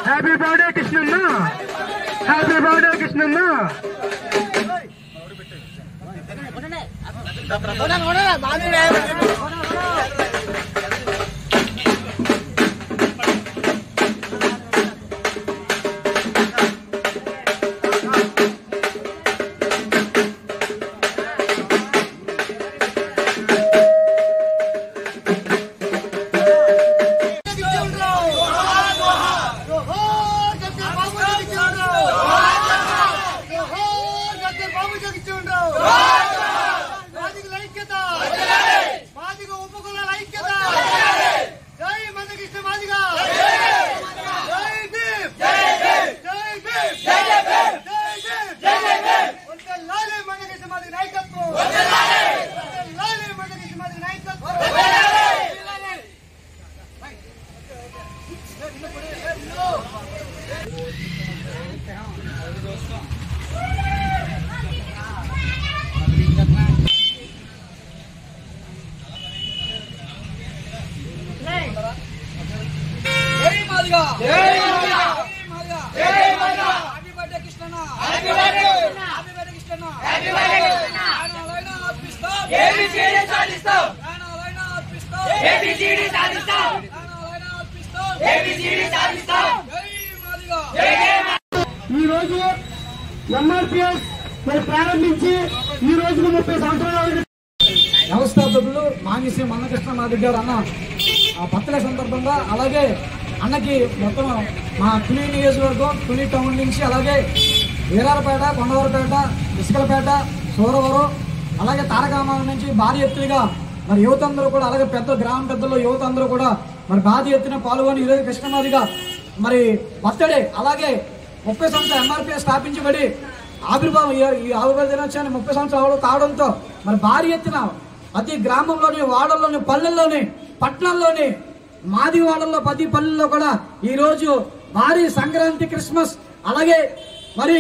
Happy birthday Krishnamma, happy birthday Krishnamma. ఈరోజు ఎంఆర్పిఎస్ మరి ప్రారంభించి ఈ రోజుకు 30 సంవత్సరాలు వ్యవస్థాపకులు మాంగిశ్రీ మందకృష్ణ మాదిగ గారు అన్న పత్తల సందర్భంగా అలాగే అన్నకి మొత్తం మా తుని నియోజకవర్గం తుని టౌన్ నుంచి అలాగే వీరారపేట కొండవరపేట ఇసుకలపేట సూరవరం అలాగే తారకామాల నుంచి భారీ ఎత్తుగా మరి యువత అందరూ కూడా అలాగే పెద్ద గ్రామ పెద్దలు యువత అందరూ కూడా మరి భారీ ఎత్తున పాల్గొని ఈరోజు కృష్ణమాదిగా మరి బర్త్డే అలాగే 30 సంవత్సరాలు ఎంఆర్పిఎస్ స్థాపించబడి ఆవిర్భావం ఈ ఆవిర్భావ దినోత్సవాన్ని 30 సంవత్సరాలు కావడంతో మరి భారీ ఎత్తున ప్రతి గ్రామంలోని వాడల్లోని పల్లెల్లోని పట్టణాల్లోని మాది వాడల్లో ప్రతి పల్లెల్లో కూడా ఈరోజు భారీ సంక్రాంతి క్రిస్మస్ అలాగే మరి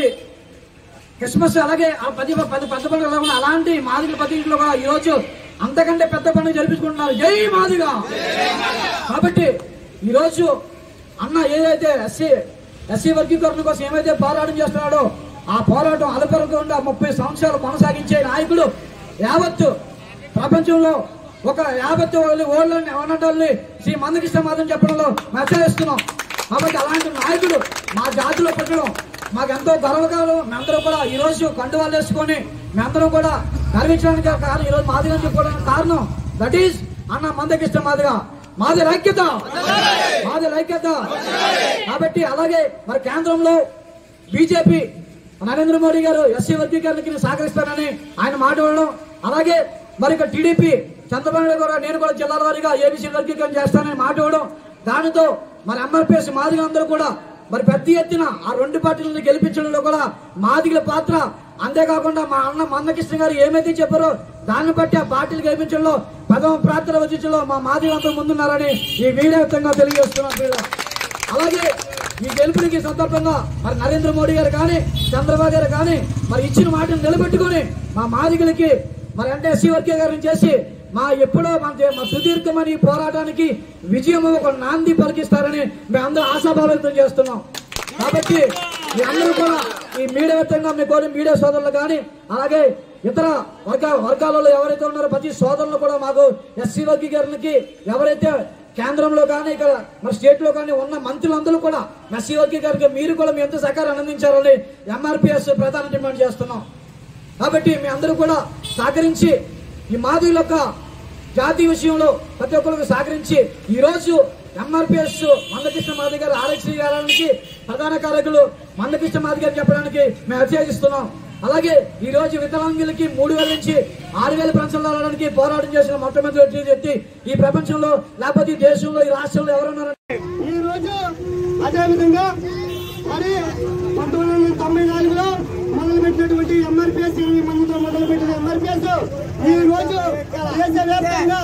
క్రిస్మస్ అలాగే పెద్ద పండుగ అలాంటి మాదిగల ప్రతి ఇంట్లో కూడా ఈరోజు అంతకంటే పెద్ద పండుగ జరిపించుకుంటున్నారు. జై మాదిగా. కాబట్టి ఈరోజు అన్న ఏదైతే ఎస్సీ వర్గీకరణ కోసం ఏమైతే పోరాటం చేస్తున్నాడో ఆ పోరాటం అలపరకుండా 30 సంవత్సరాలు కొనసాగించే నాయకుడు యావత్తు ప్రపంచంలో ఒక యావత్తు ఓళ్ళని అన్నటాన్ని శ్రీ మందకృష్ణ మాధవ్ చెప్పడంలో మెచ్చరిస్తున్నాం. కాబట్టి అలాంటి నాయకుడు మా జాతిలో పెట్టడం మాకెంతో గర్వకాలం. మేమందరం కూడా ఈరోజు కండువాలు వేసుకొని మేమందరం కూడా గర్వించడానికి కారణం ఈరోజు మాదిగా చెప్పుకోవడానికి కారణం దట్ ఈస్ అన్న మందకృష్ణ మాదిగ మాది ఐక్యత మాది ఐక్యత. కాబట్టి అలాగే మరి కేంద్రంలో బీజేపీ నరేంద్ర మోడీ గారు ఎస్సీ వర్గీకరణకి సహకరిస్తానని ఆయన మాట్లాడడం అలాగే మరి ఇక టీడీపీ చంద్రబాబు నాయుడు కూడా నేను కూడా జిల్లాల వారీగా ఏబీసీ వర్గీకరణ చేస్తానని మాట్లాడడం దానితో మరి ఎంఆర్పిఎస్ మాదిగ అందరూ కూడా మరి పెద్ద ఎత్తున ఆ రెండు పార్టీలను గెలిపించడంలో కూడా మాదిగల పాత్ర అంతేకాకుండా మా అన్న మందకృష్ణ గారు ఏమైతే చెప్పారో దాన్ని బట్టి ఆ పార్టీలు గెలిపించడంలో ప్రథమ ప్రార్థన వచించడంలో మా మాదిగంతా ముందున్నారని ఈ వీడియోగా తెలియజేస్తున్నాం. అలాగే ఈ గెలుపునికి సందర్భంగా మరి నరేంద్ర మోడీ గారు కానీ చంద్రబాబు గారు కానీ మరి ఇచ్చిన మాటను నిలబెట్టుకుని మా మాదిగలకి మరి అంటే ఎస్సీ వర్గీకరణ చేసి మా ఎప్పుడో మా సుదీర్ఘమని పోరాటానికి విజయం ఒక నాంది పలికిస్తారని మేమందరూ ఆశాభావం చేస్తున్నాం. కాబట్టి మీ అందరూ కూడా ఈ మీడియా వ్యక్తంగా మీ కోరి మీడియా సోదరులు కానీ అలాగే ఇతర వర్గాలలో ఎవరైతే ఉన్నారో ప్రతి సోదరులు కూడా మాకు ఎస్సీ వర్గీకరణకి ఎవరైతే కేంద్రంలో కానీ ఇక్కడ మరి స్టేట్ లో కానీ ఉన్న మంత్రులందరూ కూడా ఎస్సీ వర్గీకరణకి మీరు కూడా మీ ఎంత సహకారం అందించారని ఎంఆర్పిఎస్ ప్రధాన డిమాండ్ చేస్తున్నాం. కాబట్టి మీ అందరూ కూడా సహకరించి ఈ మాదిగల యొక్క జాతి విషయంలో ప్రతి ఒక్కరికి సహకరించి ఈ రోజు ఎంఆర్పిఎస్ మందకృష్ణ మాదిగ గారు ఆర్ఎక్సీ గారికి ప్రధాన కార్యకులు మందకృష్ణ మాదిగ గారు చెప్పడానికి మేము అభిషేకిస్తున్నాం. అలాగే ఈ రోజు వికలాంగులకి 3000 నుంచి 6000 పెన్షన్లు రావడానికి పోరాటం చేసిన మొట్టమొదటి వ్యక్తి ఈ ప్రపంచంలో లేకపోతే ఈ దేశంలో ఈ రాష్ట్రంలో ఎవరున్నారంటే ఈ రోజు అదేవిధంగా మరి 1994లో మొదలుపెట్టినటువంటి ఎంఆర్పిఎస్ 20 మందితో మొదలుపెట్టిన ఎంఆర్పిఎస్ ఈ రోజు దేశవ్యాప్తంగా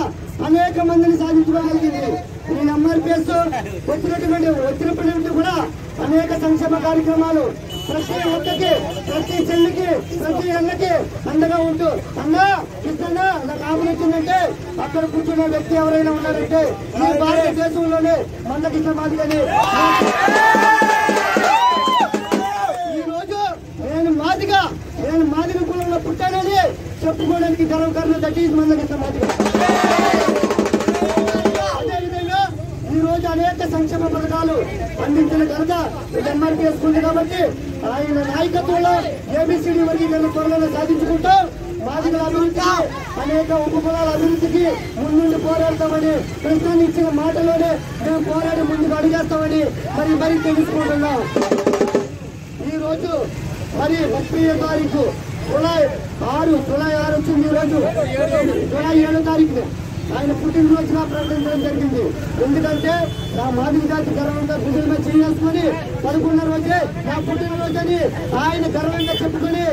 అనేక మందిని సాధించుకోగలిగింది. ఈ ఎంఆర్పిఎస్ వచ్చినప్పటి కూడా అనేక సంక్షేమ కార్యక్రమాలు ప్రతి ఒక్కరికి, ప్రతి చెల్లికి, ప్రతి అన్నకి అండగా ఉంటూ అన్నా ఇస్తున్నా నాకు ఆపద వచ్చిందంటే అక్కడ కూర్చున్న వ్యక్తి ఎవరైనా ఉన్నారంటే ఈ భారతదేశంలోనే మందకృష్ణ మాదిగని. ఈ రోజు నేను మాదిగ కులంలో పుట్టానని చెప్పుకోవడానికి గర్వకారణం దట్ ఈజ్ మందకృష్ణ మాదిగ. అదేవిధంగా ఈ రోజు అనేక సంక్షేమ పథకాలు అందించిన ఘనత ఎంఆర్పిఎస్ ఉంది కాబట్టి ఆయన నాయకత్వంలో ఏబిసిడి వర్గీకరణ త్వరలో సాధించుకుంటూ మాదిగల అభివృద్ధికి, అనేక ఉపకులాల అభివృద్ధికి ముందుండి పోరాడతామని ప్రస్తుతాన్ని ఇచ్చిన మాటలోనే మేము పోరాడి ముందుకు అడిగేస్తామని మరి తెలుసుకుంటున్నాం. ఈ రోజు మరి 30వ తారీఖు జూలై 6 వచ్చింది. ఈ రోజు జూలై 7వ తారీఖున ఆయన పుట్టినరోజుగా ప్రకటించడం జరిగింది. ఎందుకంటే నా మాదిగ జాతి గర్వంగా భుజం మీద చేసుకుని 11వ రోజే నా పుట్టినరోజు అని ఆయన గర్వంగా చెప్పుకొని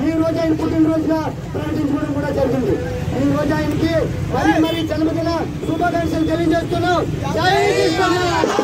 ఈ రోజు ఆయన పుట్టినరోజుగా ప్రకటించుకోవడం కూడా జరిగింది. ఈ రోజు ఆయనకి మరి జన్మదిన శుభాకాంక్షలు తెలియజేస్తున్నాం. జై కృష్ణ.